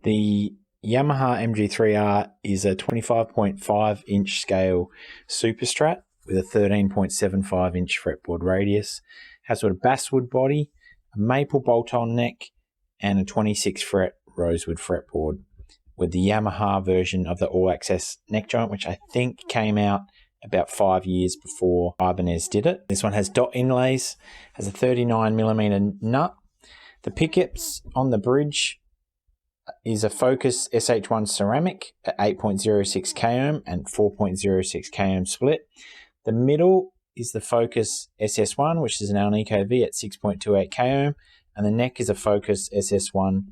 The Yamaha MG3R is a 25.5 inch scale super strat with a 13.75 inch fretboard radius. Has got a basswood body, a maple bolt-on neck, and a 26 fret rosewood fretboard with the Yamaha version of the all-access neck joint, which I think came out about 5 years before Ibanez did it. This one has dot inlays, has a 39mm nut. The pickups on the bridge is a Focus SH1 ceramic at 8.06 km and 4.06 km split. The middle is the Focus SS1, which is an Alnico V at 6.28 km, and the neck is a Focus SS1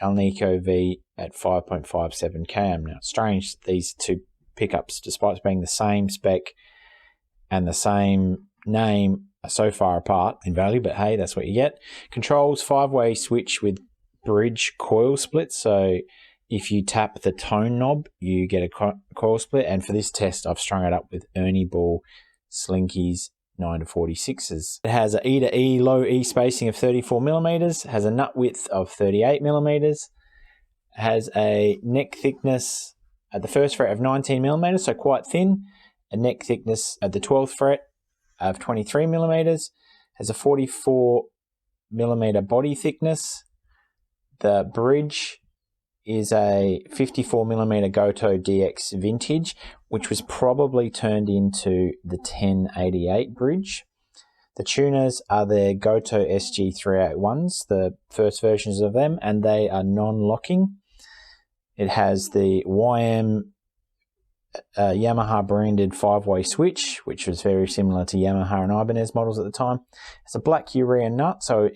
Alnico V at 5.57 km. Now, it's strange, these two pickups, despite being the same spec and the same name, are so far apart in value, but hey, that's what you get. Controls 5-way switch with bridge coil split, so if you tap the tone knob you get a coil split, and for this test I've strung it up with Ernie Ball Slinkies 9-46s. It has an E to E low E spacing of 34mm, has a nut width of 38mm, has a neck thickness at the first fret of 19mm, so quite thin, a neck thickness at the 12th fret of 23mm, has a 44mm body thickness. The bridge is a 54mm Goto DX Vintage, which was probably turned into the 1088 bridge. The tuners are the Goto SG381s, the first versions of them, and they are non-locking. It has the YM Yamaha branded 5-way switch, which was very similar to Yamaha and Ibanez models at the time. It's a black urea nut, so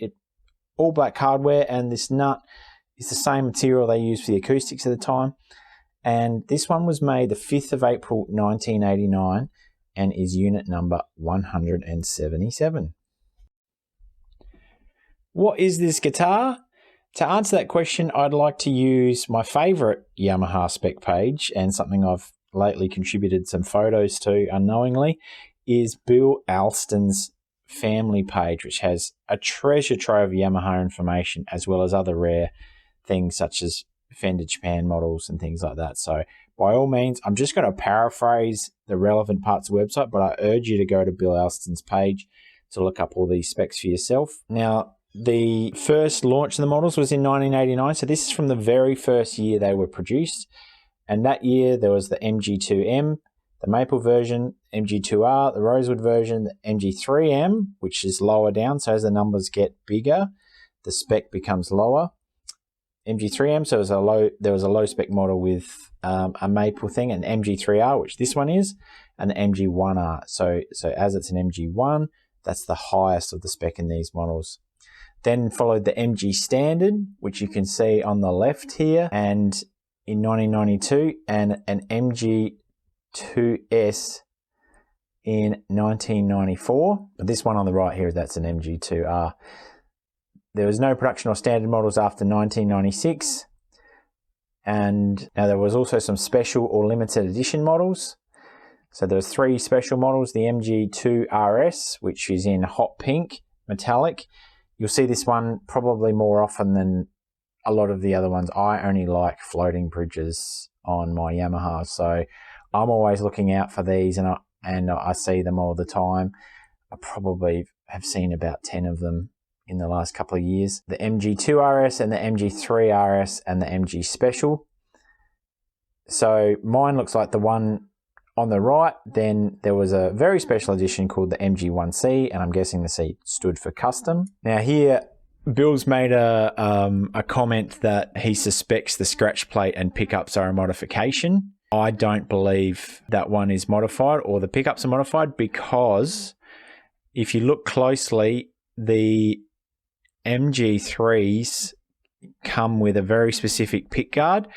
all black hardware, and this nut is the same material they used for the acoustics at the time. And this one was made the 5th of April 1989 and is unit number 177. What is this guitar? To answer that question, I'd like to use my favourite Yamaha spec page, and something I've lately contributed some photos to unknowingly, is Bill Alston's family page, which has a treasure trove of Yamaha information as well as other rare things such as Fender Japan models and things like that. So by all means, I'm just going to paraphrase the relevant parts of the website, but I urge you to go to Bill Alston's page to look up all these specs for yourself. Now, the first launch of the models was in 1989, so this is from the very first year they were produced. And that year there was the MG2M, the maple version, MG2R, the rosewood version, the MG3M, which is lower down, so as the numbers get bigger, the spec becomes lower. MG3M, so there was a low spec model with a maple thing, an MG3R, which this one is, and the MG1R. So as it's an MG1, that's the highest of the spec in these models. Then followed the MG Standard, which you can see on the left here, and in 1992, and an MG2S in 1994. But this one on the right here, that's an MG2R. There was no production or standard models after 1996. And now there was also some special or limited edition models. So there was 3 special models, the MG2RS, which is in hot pink, metallic. You'll see this one probably more often than a lot of the other ones. I only like floating bridges on my Yamaha, so I'm always looking out for these, and I see them all the time. I probably have seen about 10 of them in the last couple of years. The MG2RS and the MG3RS and the MG Special. So mine looks like the one on the right. Then there was a very special edition called the MG1C, and I'm guessing the C stood for custom. Now here, Bill's made a comment that he suspects the scratch plate and pickups are a modification. I don't believe that one is modified or the pickups are modified, because if you look closely, the MG3s come with a very specific pick guard,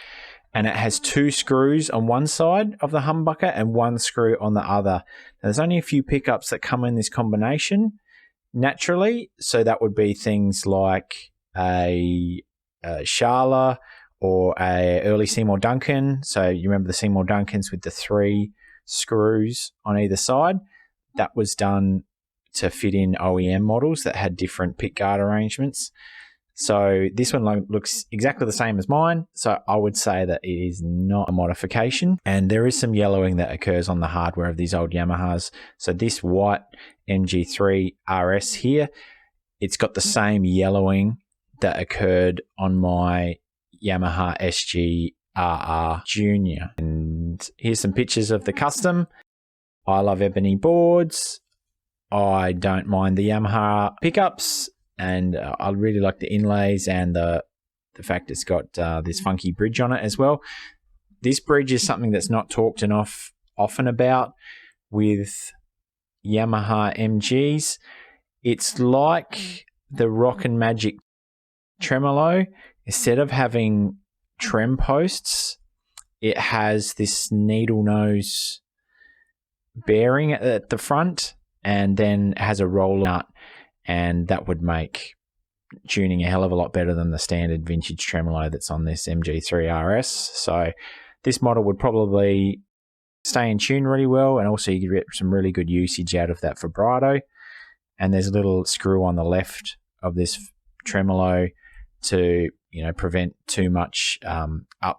and it has 2 screws on one side of the humbucker and 1 screw on the other. Now, there's only a few pickups that come in this combination naturally, so that would be things like a Schala or a early Seymour Duncan. So you remember the Seymour Duncans with the 3 screws on either side? That was done to fit in OEM models that had different pick guard arrangements. So this one looks exactly the same as mine. So I would say that it is not a modification. And there is some yellowing that occurs on the hardware of these old Yamahas. So this white MG3RS here, it's got the same yellowing that occurred on my Yamaha MG3R Junior. And here's some pictures of the custom. I love ebony boards. I don't mind the Yamaha pickups. And I really like the inlays and the fact it's got this funky bridge on it as well. This bridge is something that's not talked enough often about with Yamaha MGs. It's like the Rockin' Magic tremolo. Instead of having trem posts, it has this needle nose bearing at the front and then has a roller nut. And that would make tuning a hell of a lot better than the standard vintage tremolo that's on this MG3RS. So this model would probably stay in tune really well, and also you get some really good usage out of that vibrato. And there's a little screw on the left of this tremolo to prevent too much up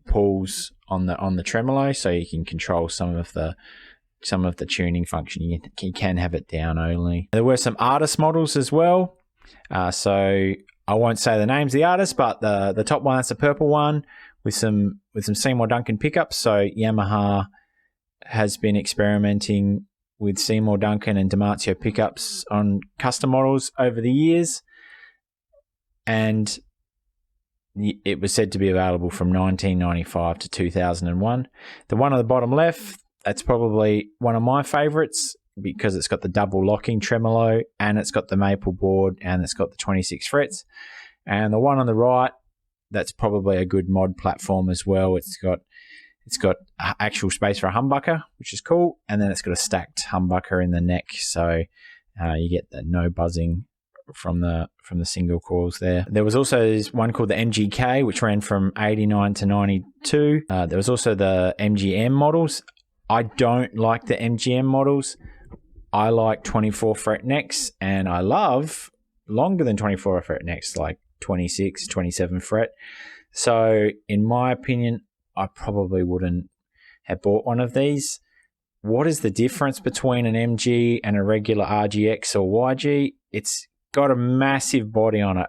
pulls on the tremolo, so you can control some of the tuning function. You can have it down only. There were some artist models as well. So I won't say the names of the artists, but the top one, that's the purple one with some Seymour Duncan pickups. So Yamaha has been experimenting with Seymour Duncan and Damasio pickups on custom models over the years. And it was said to be available from 1995 to 2001. The one on the bottom left, that's probably one of my favorites because it's got the double locking tremolo and it's got the maple board and it's got the 26 frets. And the one on the right, that's probably a good mod platform as well. It's got actual space for a humbucker, which is cool, and then it's got a stacked humbucker in the neck, so you get the no buzzing from the single coils there. There was also one called the MGK, which ran from 89 to 92. There was also the MGM models. I don't like the MGM models. I like 24 fret necks, and I love longer than 24 fret necks, like 26, 27 fret. So in my opinion, I probably wouldn't have bought one of these. What is the difference between an MG and a regular RGX or YG? It's got a massive body on it.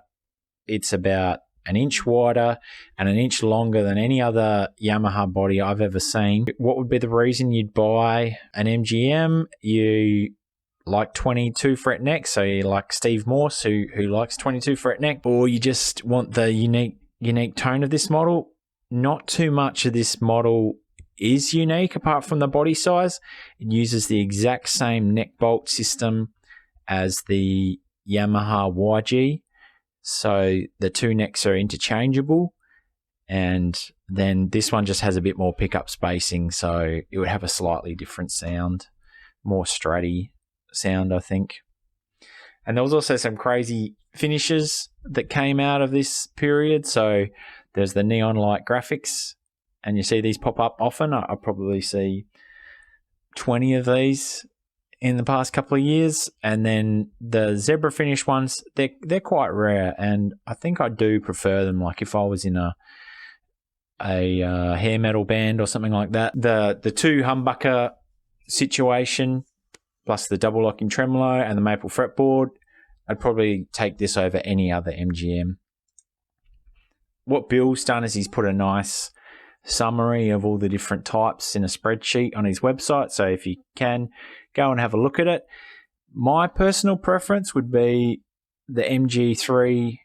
It's about an inch wider and an inch longer than any other Yamaha body I've ever seen. What would be the reason you'd buy an MGM? You like 22 fret neck, so you like Steve Morse who likes 22 fret neck, or you just want the unique tone of this model. Not too much of this model is unique apart from the body size. It uses the exact same neck bolt system as the Yamaha YG. So the two necks are interchangeable, and then this one just has a bit more pickup spacing, so it would have a slightly different sound, more stratty sound, I think. And there was also some crazy finishes that came out of this period. So there's the neon light graphics, and you see these pop up often. I probably see 20 of these in the past couple of years. And then the zebra finish ones, they're quite rare, and I think I do prefer them. Like if I was in a hair metal band or something like that, the two humbucker situation plus the double locking tremolo and the maple fretboard, I'd probably take this over any other MGM. What Bill's done is he's put a nice summary of all the different types in a spreadsheet on his website, so if you can, go and have a look at it. My personal preference would be the MG3M,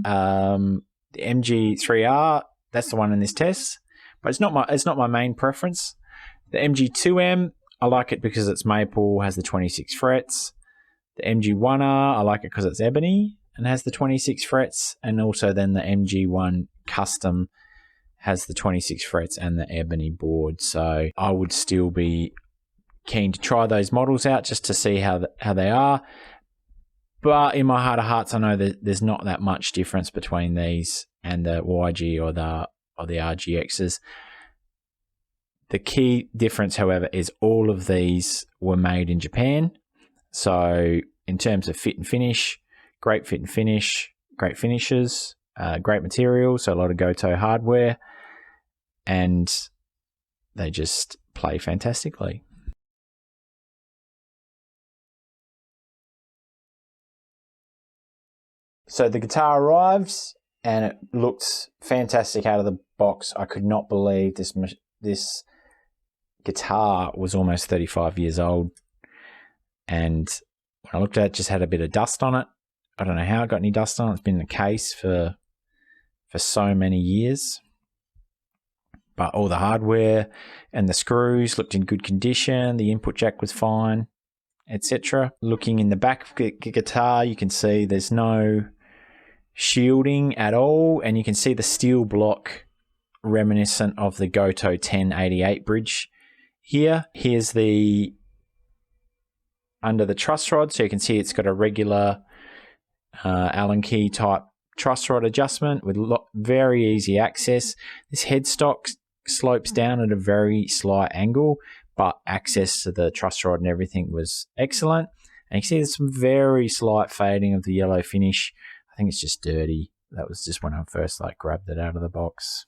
the MG3R. That's the one in this test, but it's not my main preference. The MG2M, I like it because it's maple, has the 26 frets. The MG1R, I like it because it's ebony and has the 26 frets, and also then the MG1 Custom has the 26 frets and the ebony board. So I would still be keen to try those models out just to see how they are. But in my heart of hearts, I know that there's not that much difference between these and the YG or the RGXs. The key difference, however, is all of these were made in Japan. So in terms of fit and finish, great fit and finish, great finishes, great material, so a lot of Gotoh hardware, and they just play fantastically. So the guitar arrives and it looks fantastic out of the box. I could not believe this guitar was almost 35 years old, and when I looked at it, it just had a bit of dust on it. I don't know how it got any dust on it. It's been in the case for so many years. But all the hardware and the screws looked in good condition. The input jack was fine, etc. Looking in the back of the guitar, you can see there's no shielding at all, and you can see the steel block reminiscent of the Gotoh 1088 bridge here. Here's the under the truss rod, so you can see it's got a regular Allen key type truss rod adjustment with very easy access. This headstock slopes down at a very slight angle, but access to the truss rod and everything was excellent. And you can see there's some very slight fading of the yellow finish. I think it's just dirty. That was just when I first grabbed it out of the box.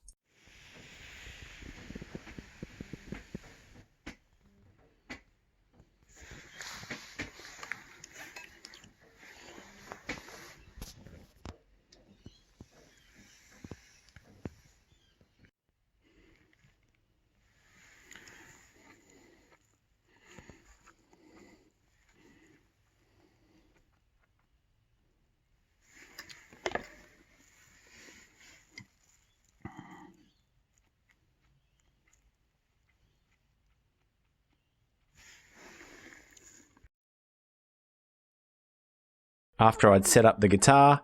After I'd set up the guitar,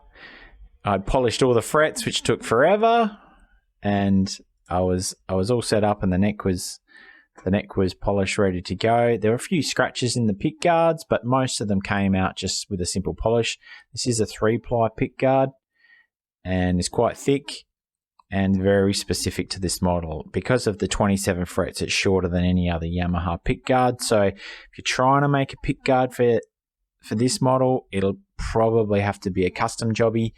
I'd polished all the frets, which took forever, and I was all set up, and the neck was polished, ready to go. There were a few scratches in the pick guards, but most of them came out just with a simple polish. This is a 3-ply pick guard, and it's quite thick and very specific to this model. Because of the 27 frets, it's shorter than any other Yamaha pick guard. So if you're trying to make a pick guard for this model, it'll probably have to be a custom jobby,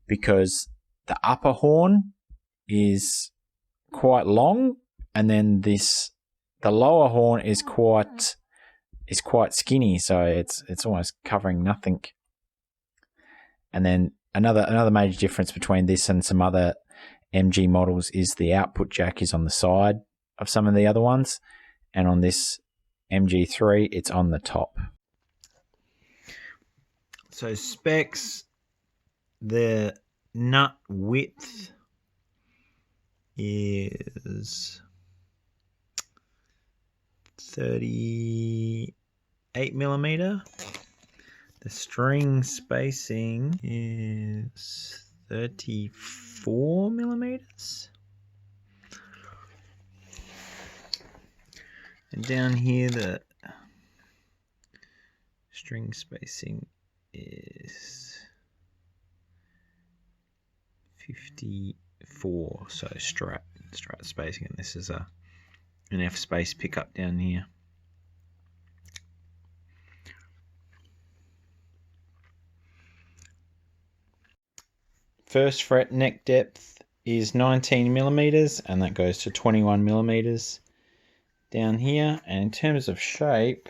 because the upper horn is quite long, and then the lower horn is quite skinny, so it's almost covering nothing. And then another major difference between this and some other MG models is the output jack is on the side of some of the other ones, and on this MG3 it's on the top. So specs, the nut width is 38 millimeter. The string spacing is 34 millimeters. And down here the string spacing is 54, so strat spacing, and this is an F space pickup down here. First fret neck depth is 19 millimeters, and that goes to 21 millimeters down here. And in terms of shape,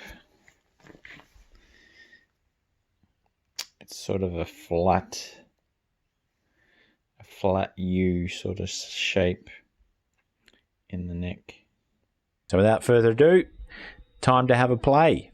it's sort of a flat U sort of shape in the neck. So without further ado, time to have a play.